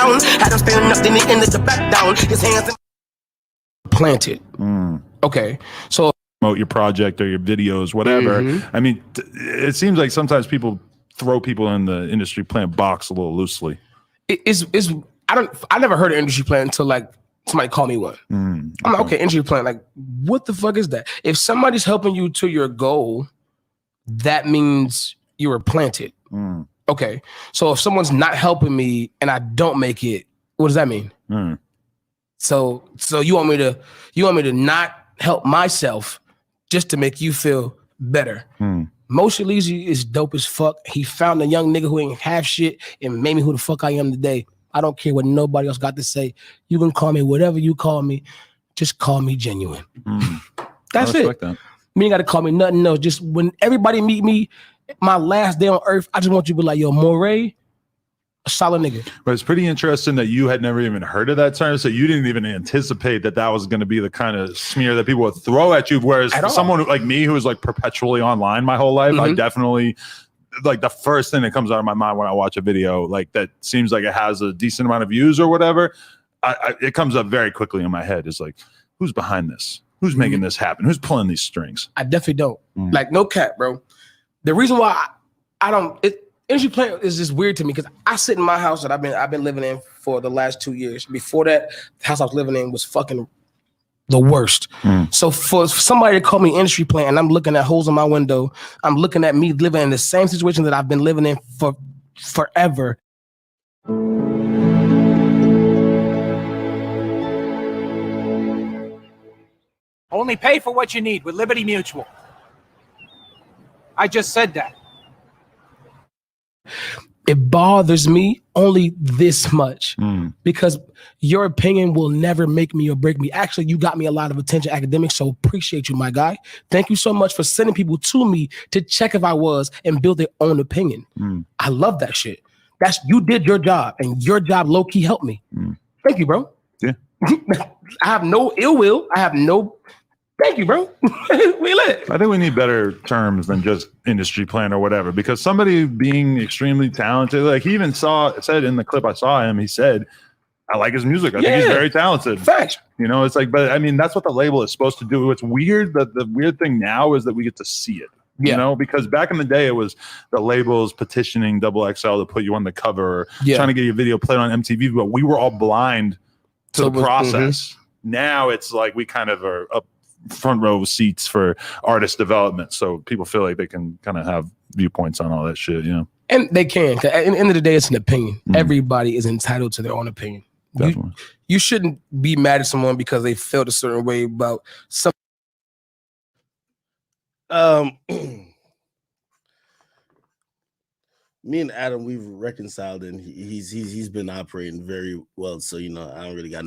down. Had him standing up, then he ended the back down. His hands in planted. Okay, so promote your project or your videos, whatever. I mean, it seems like sometimes people throw people in the industry plan box a little loosely. I never heard of industry plan until like somebody called me one. I'm like, okay, industry plan. Like, what the fuck is that? If somebody's helping you to your goal, that means you were planted. Okay, so if someone's not helping me and I don't make it, what does that mean? So you want me to not help myself just to make you feel better? Moshe Leezy is dope as fuck. He found a young nigga who ain't have shit and made me who the fuck I am today. I don't care what nobody else got to say. You can call me whatever you call me. Just call me genuine. That's it. That. You ain't got to call me nothing else. Just when everybody meet me, my last day on earth, I just want you to be like, yo, Moray, a solid nigga. But it's pretty interesting that you had never even heard of that term, so you didn't even anticipate that was going to be the kind of smear that people would throw at you. Whereas someone like me, who is like perpetually online my whole life, I definitely, like, the first thing that comes out of my mind when I watch a video like that seems like it has a decent amount of views or whatever, it comes up very quickly in my head. It's like, who's behind this? Who's making this happen? Who's pulling these strings? I definitely don't. Like, no cap, bro. The reason why I don't, industry plan is just weird to me because I sit in my house that I've been living in for the last 2 years. Before that, the house I was living in was fucking the worst. So for somebody to call me industry plan and I'm looking at holes in my window, I'm looking at me living in the same situation that I've been living in for forever. Only pay for what you need with Liberty Mutual. I just said that. It bothers me only this much because your opinion will never make me or break me. Actually, you got me a lot of attention, Akademiks, so appreciate you, my guy. Thank you so much for sending people to me to check if I was and build their own opinion. I love that shit. You did your job, and your job low-key helped me. Thank you, bro. Yeah. I have no ill will. Thank you, bro. We lit. I think we need better terms than just industry plan or whatever, because somebody being extremely talented, like he even said in the clip I saw him, he said, I like his music. I think he's very talented. Facts. You know, it's like, but I mean, that's what the label is supposed to do. What's weird, the weird thing now is that we get to see it. You know, because back in the day, it was the labels petitioning XXL to put you on the cover, or trying to get your video played on MTV, but we were all blind to the process. Now it's like we kind of are up front row seats for artist development, so people feel like they can kind of have viewpoints on all that shit, you know. And they can. At the end of the day, it's an opinion. Everybody is entitled to their own opinion. You shouldn't be mad at someone because they felt a certain way about something. Me and Adam, we've reconciled, and he's been operating very well. So, you know, I don't really got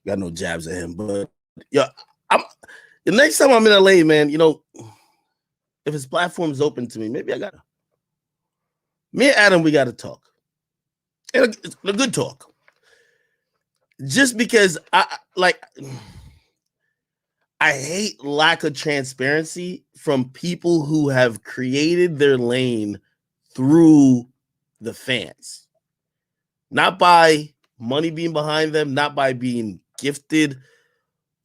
got no jabs at him. But yeah, the next time I'm in LA, man, you know, if his platform is open to me, maybe me and Adam, we gotta talk. And a good talk. Just because I hate lack of transparency from people who have created their lane through the fans. Not by money being behind them, not by being gifted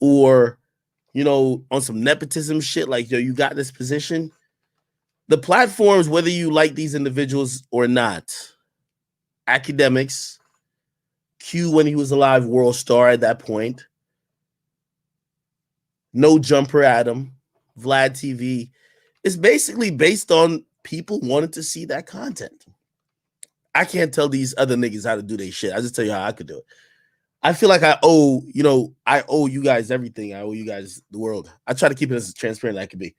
or, you know, on some nepotism shit like, yo, you got this position. The platforms, whether you like these individuals or not, Akademiks, Q when he was alive, World Star at that point, No Jumper Adam, Vlad TV, it's basically based on people wanting to see that content. I can't tell these other niggas how to do their shit. I just tell you how I could do it. I feel like I owe you guys everything. I owe you guys the world. I try to keep it as transparent as I can be.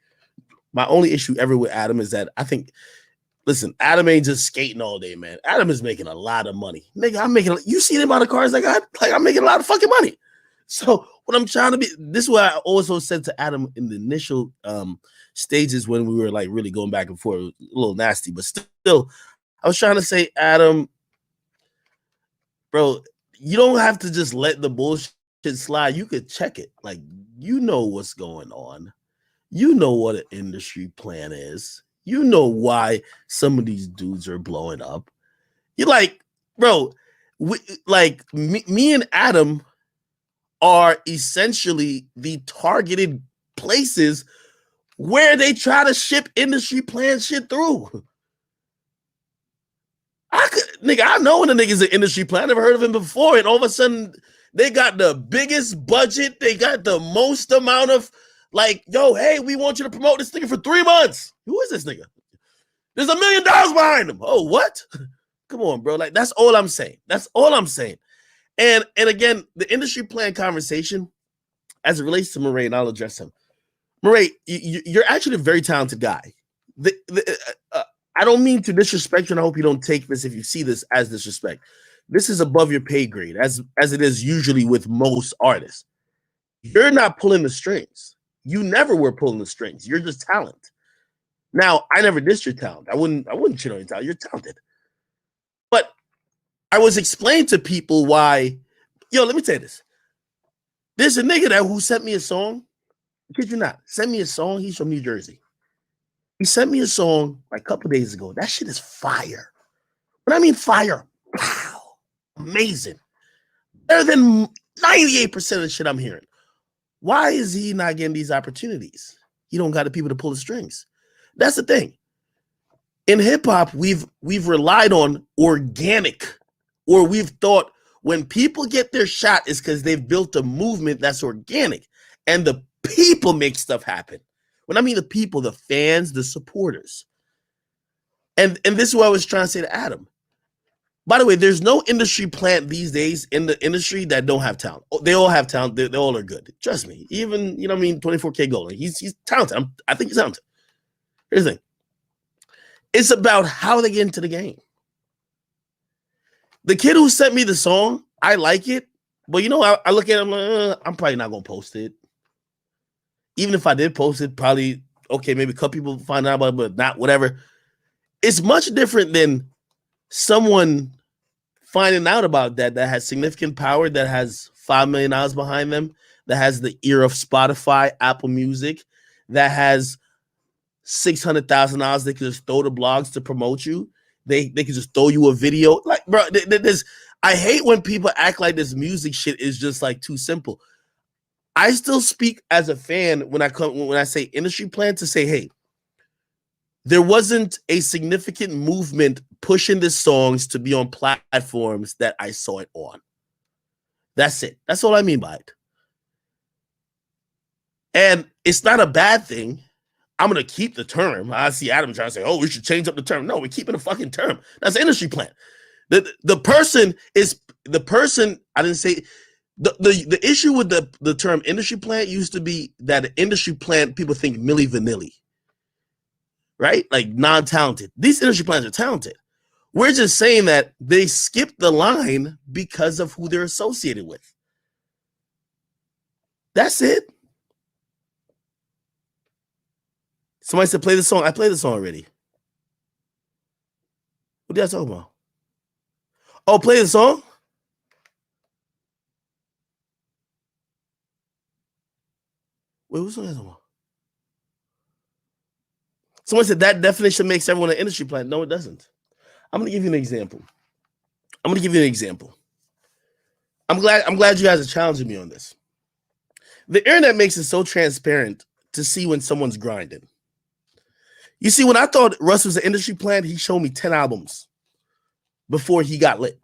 My only issue ever with Adam is that I think, listen, Adam ain't just skating all day, man. Adam is making a lot of money. Nigga, you see the amount of cars I got? Like, I'm making a lot of fucking money. So what I'm trying to be, this is what I also said to Adam in the initial stages when we were like really going back and forth. It was a little nasty, but still, I was trying to say, Adam, bro, you don't have to just let the bullshit slide. You could check it. Like, you know what's going on. You know what an industry plan is. You know why some of these dudes are blowing up. You're like, bro, me and Adam are essentially the targeted places where they try to ship industry plan shit through. I know when a nigga's an industry plan. I never heard of him before, and all of a sudden they got the biggest budget. They got the most amount of like, yo, hey, we want you to promote this nigga for 3 months. Who is this nigga? There's $1 million behind him. Oh, what? Come on, bro. Like, that's all I'm saying. That's all I'm saying. And again, the industry plan conversation, as it relates to Murray, and I'll address him. Murray, you're actually a very talented guy. I don't mean to disrespect you, and I hope you don't take this, if you see this, as disrespect. This is above your pay grade, as it is usually with most artists. You're not pulling the strings. You never were pulling the strings. You're just talent. Now, I never dissed your talent. I wouldn't shit on your talent. You're talented. But I was explaining to people why, yo, let me tell you this. There's a nigga who sent me a song. I kid you not. Sent me a song. He's from New Jersey. He sent me a song like a couple days ago. That shit is fire. When I mean fire, wow, amazing. Better than 98% of the shit I'm hearing. Why is he not getting these opportunities? He don't got the people to pull the strings. That's the thing. In hip hop, we've relied on organic, or we've thought when people get their shot is because they've built a movement that's organic, and the people make stuff happen. When I mean the people, the fans, the supporters. And this is what I was trying to say to Adam. By the way, there's no industry plant these days in the industry that don't have talent. They all have talent. They all are good. Trust me. Even, 24K Golden. He's talented. I think he's talented. Here's the thing. It's about how they get into the game. The kid who sent me the song, I like it. But, I look at him like, I'm probably not going to post it. Even if I did post it, probably, okay, maybe a couple people find out about it, but not whatever. It's much different than someone finding out about that has significant power, that has $5 million behind them, that has the ear of Spotify, Apple Music, that has $600,000 they can just throw to blogs to promote you. They can just throw you a video. Like, bro, I hate when people act like this music shit is just like too simple. I still speak as a fan when I say industry plan to say, hey, there wasn't a significant movement pushing the songs to be on platforms that I saw it on. That's it. That's all I mean by it. And it's not a bad thing. I'm going to keep the term. I see Adam trying to say, oh, we should change up the term. No, we're keeping the fucking term. That's an industry plan. The person, I didn't say, the issue with the term industry plan used to be that an industry plan, people think Milli Vanilli, right? Like non-talented. These industry plans are talented. We're just saying that they skipped the line because of who they're associated with. That's it. Somebody said, play the song. I played the song already. What did I talk about? Oh, play the song? Wait, what song is that? Someone said that definition makes everyone an industry plan. No, it doesn't. I'm going to give you an example. I'm glad you guys are challenging me on this. The internet makes it so transparent to see when someone's grinding. You see, when I thought Russ was an industry plan, he showed me 10 albums before he got lit.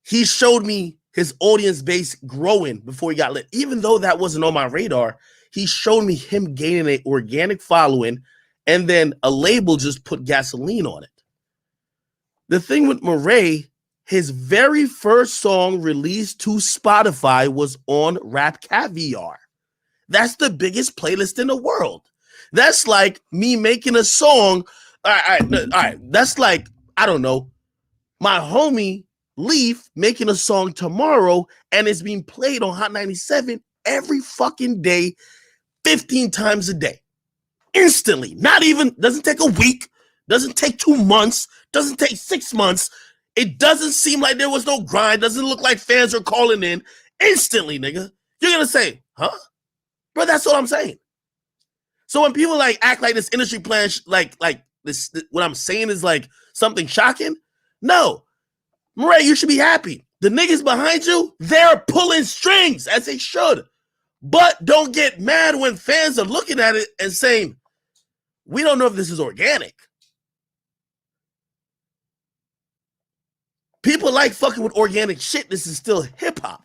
He showed me his audience base growing before he got lit. Even though that wasn't on my radar, he showed me him gaining an organic following, and then a label just put gasoline on it. The thing with Murray, his very first song released to Spotify was on Rap Caviar. That's the biggest playlist in the world. That's like me making a song. All right. That's like, I don't know, my homie Leaf making a song tomorrow, and it's being played on Hot 97 every fucking day, 15 times a day. Instantly. Doesn't take a week, doesn't take 2 months, doesn't take 6 months. It doesn't seem like there was no grind. Doesn't look like fans are calling in. Instantly, nigga. You're going to say, huh? Bro, that's what I'm saying. So when people like act like this industry plan, like this, what I'm saying is like something shocking. No, Murray, you should be happy. The niggas behind you, they're pulling strings as they should. But don't get mad when fans are looking at it and saying, we don't know if this is organic. People like fucking with organic shit. This is still hip hop.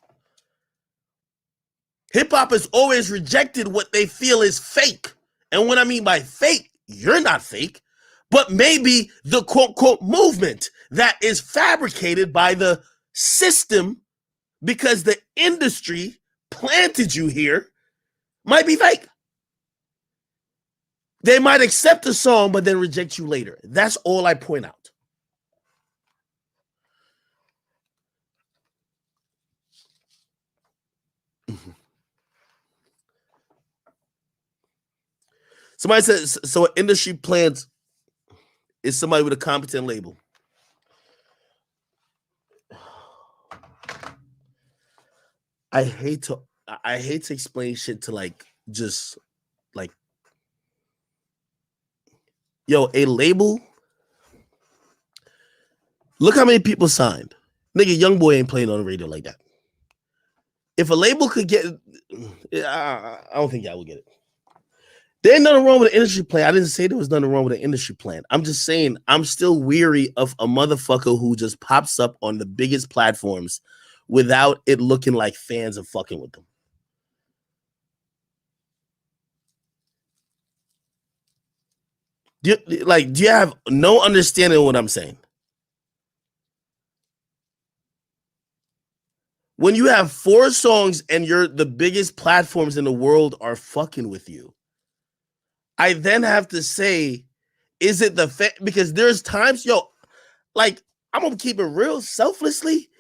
Hip hop has always rejected what they feel is fake. And what I mean by fake, you're not fake, but maybe the quote, quote, movement that is fabricated by the system because the industry planted you here might be fake. They might accept the song, but then reject you later. That's all I point out. Somebody says, so an industry plant is somebody with a competent label. I hate to explain shit to like just like, yo, a label. Look how many people signed. Nigga, young boy ain't playing on the radio like that. If a label could get, I don't think y'all will get it. There ain't nothing wrong with an industry plan. I didn't say there was nothing wrong with an industry plan. I'm just saying I'm still weary of a motherfucker who just pops up on the biggest platforms without it looking like fans are fucking with them. Do you have no understanding of what I'm saying? When you have 4 songs and you're the biggest platforms in the world are fucking with you, I then have to say, is it the because there's times, yo, like I'm gonna keep it real selflessly,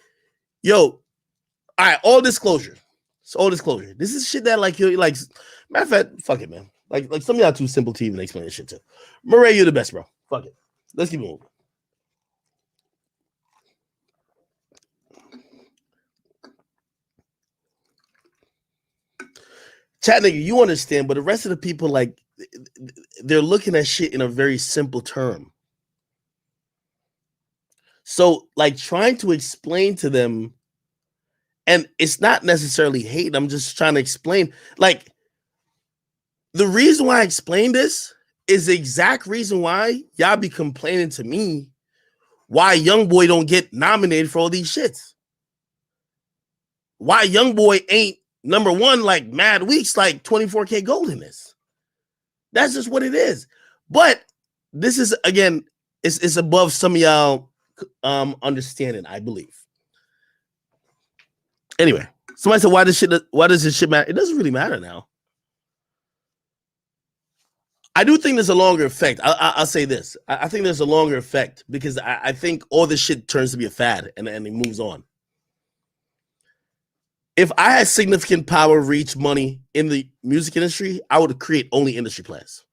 yo. All right, all disclosure. It's all disclosure. This is shit that like you like. Matter of fact, fuck it, man. Like some of y'all too simple to even explain this shit to. Murray, you're the best, bro. Fuck it. Let's keep moving. Chat nigga, you understand, but the rest of the people, like, they're looking at shit in a very simple term. So, like, trying to explain to them, and it's not necessarily hate. I'm just trying to explain. Like, the reason why I explain this is the exact reason why y'all be complaining to me why YoungBoy don't get nominated for all these shits. Why YoungBoy ain't number one like Mad Weeks, like 24K Golden is. That's just what it is. But this is, again, it's above some of y'all understanding, I believe. Anyway, somebody said, why does this shit matter? It doesn't really matter now. I do think there's a longer effect. I'll say this. I think there's a longer effect because I think all this shit turns to be a fad and it moves on. If I had significant power, reach, money in the music industry, I would create only industry plans.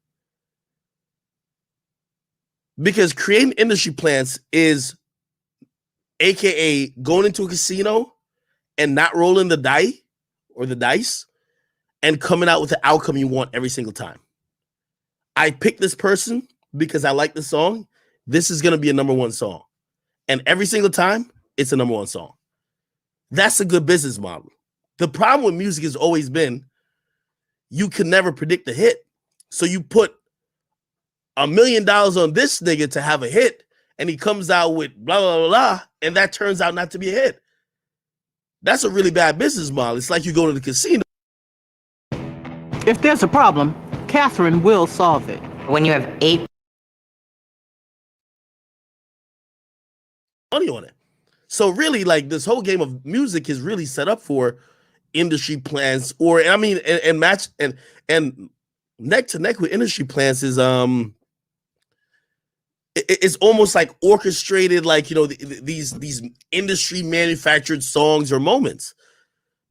Because creating industry plans is AKA going into a casino and not rolling the dice and coming out with the outcome you want every single time. I picked this person because I like the song. This is going to be a number one song. And every single time, it's a number one song. That's a good business model. The problem with music has always been you can never predict a hit. So you put $1 million on this nigga to have a hit, and he comes out with blah, blah, blah, blah, and that turns out not to be a hit. That's a really bad business model. It's like you go to the casino. If there's a problem, Catherine will solve it. When you have 8 money on it. So really, like, this whole game of music is really set up for industry plans, or I mean, and match and neck to neck with industry plans is it's almost like orchestrated, like, you know, these industry manufactured songs or moments,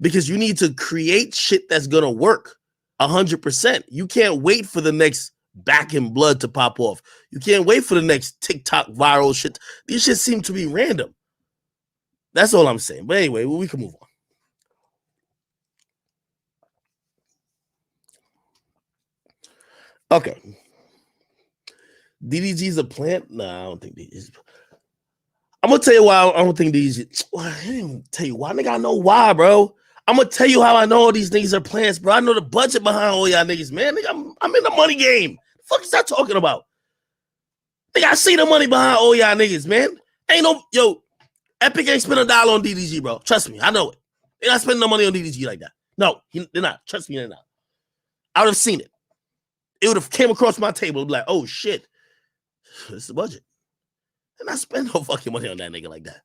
because you need to create shit that's gonna work 100%. You can't wait for the next Back in Blood to pop off. You can't wait for the next TikTok viral shit. These shit seem to be random. That's all I'm saying. But anyway, we can move on. Okay. DDG's a plant? No, I don't think DDG's. I'm I'm gonna tell you why I don't think these. I didn't even tell you why, nigga. I know why, bro. I'm gonna tell you how I know all these niggas are plants, bro. I know the budget behind all y'all niggas, man. Nigga, I'm in the money game. The fuck is that talking about? Nigga, I see the money behind all y'all niggas, man. Ain't no Epic ain't spend $1 on DDG, bro. Trust me, I know it. They're not spending no money on DDG like that. No, they're not. Trust me, they're not. I would have seen it. It would have came across my table and be like, oh shit, this is the budget. And I spend no fucking money on that nigga like that.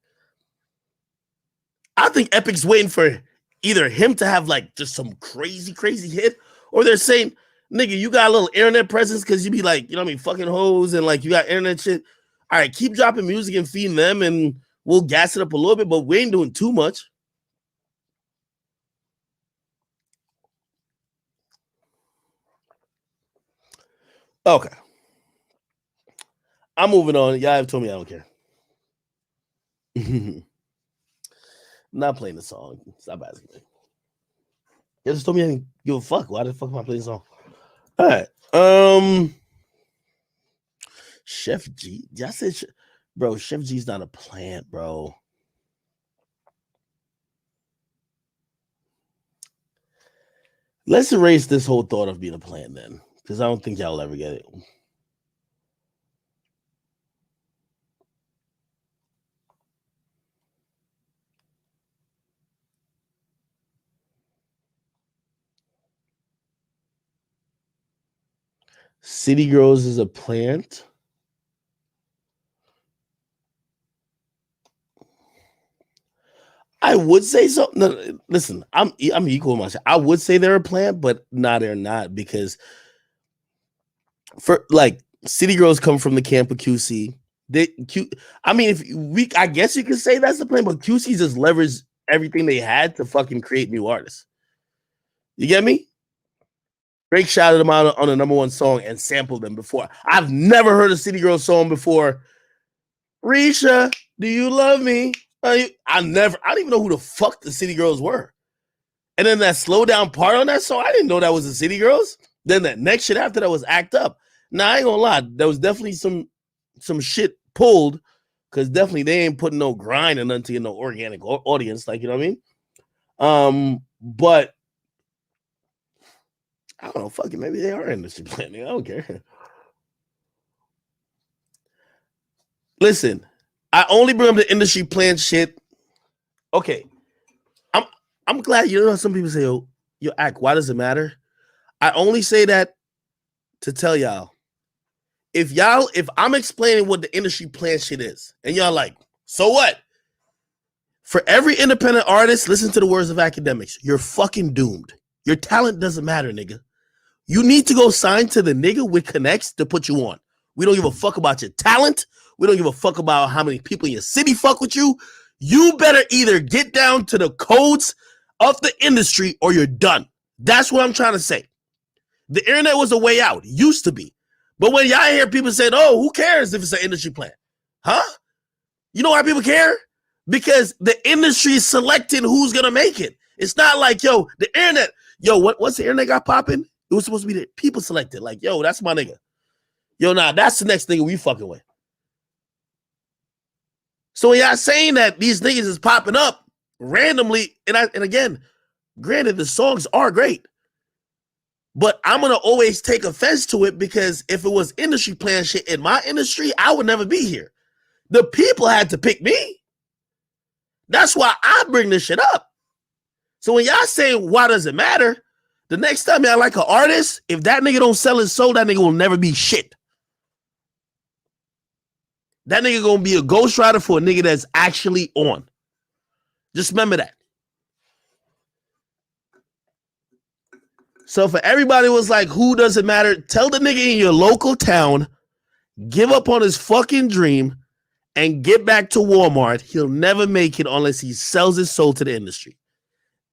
I think Epic's waiting for either him to have like just some crazy hit, or they're saying, nigga, you got a little internet presence because you be like, you know what I mean, fucking hoes and like you got internet shit. All right, keep dropping music and feeding them and we'll gas it up a little bit, but we ain't doing too much. Okay. I'm moving on. Y'all have told me I don't care. Not playing the song. Stop asking me. You just told me I didn't give a fuck. Why the fuck am I playing the song? All right. Chef G. I said, bro, Chef G's not a plant, bro. Let's erase this whole thought of being a plant then, because I don't think y'all will ever get it. City Girls is a plant. I would say so. No, listen, I'm equal myself. I would say they're a plant, but no, they're not, because for like City Girls come from the camp of QC. I guess you could say that's the plant, but QC just leveraged everything they had to fucking create new artists. You get me? Drake shouted them out on the #1 song and sampled them before. I've never heard a City Girls song before. Risha, do you love me? I don't even know who the fuck the City Girls were. And then that slow down part on that song, I didn't know that was the City Girls. Then that next shit after that was Act Up. Now, I ain't gonna lie, there was definitely some shit pulled, because definitely they ain't putting no grind and nothing to get no organic audience, like, you know what I mean? But I don't know, fuck it, maybe they are industry planning. I don't care. Listen, I only bring up the industry plan shit. Okay, I'm glad, you know, some people say, yo, Act, why does it matter? I only say that to tell y'all, if I'm explaining what the industry plan shit is, and y'all like, so what? For every independent artist, listen to the words of Akademiks. You're fucking doomed. Your talent doesn't matter, nigga. You need to go sign to the nigga with connects to put you on. We don't give a fuck about your talent. We don't give a fuck about how many people in your city fuck with you. You better either get down to the codes of the industry or you're done. That's what I'm trying to say. The internet was a way out. It used to be. But when y'all hear people say, oh, who cares if it's an industry plan? Huh? You know why people care? Because the industry is selecting who's going to make it. It's not like, yo, the internet, what's the internet got popping? It was supposed to be the people selected. Like, yo, that's my nigga. Yo, nah, that's the next nigga we fucking with. So when y'all saying that these niggas is popping up randomly, and again, granted, the songs are great, but I'm going to always take offense to it, because if it was industry plan shit in my industry, I would never be here. The people had to pick me. That's why I bring this shit up. So when y'all saying, why does it matter? The next time y'all like an artist, if that nigga don't sell his soul, that nigga will never be shit. That nigga gonna be a ghostwriter for a nigga that's actually on. Just remember that. So for everybody who was like, who does it matter? Tell the nigga in your local town, give up on his fucking dream and get back to Walmart. He'll never make it unless he sells his soul to the industry.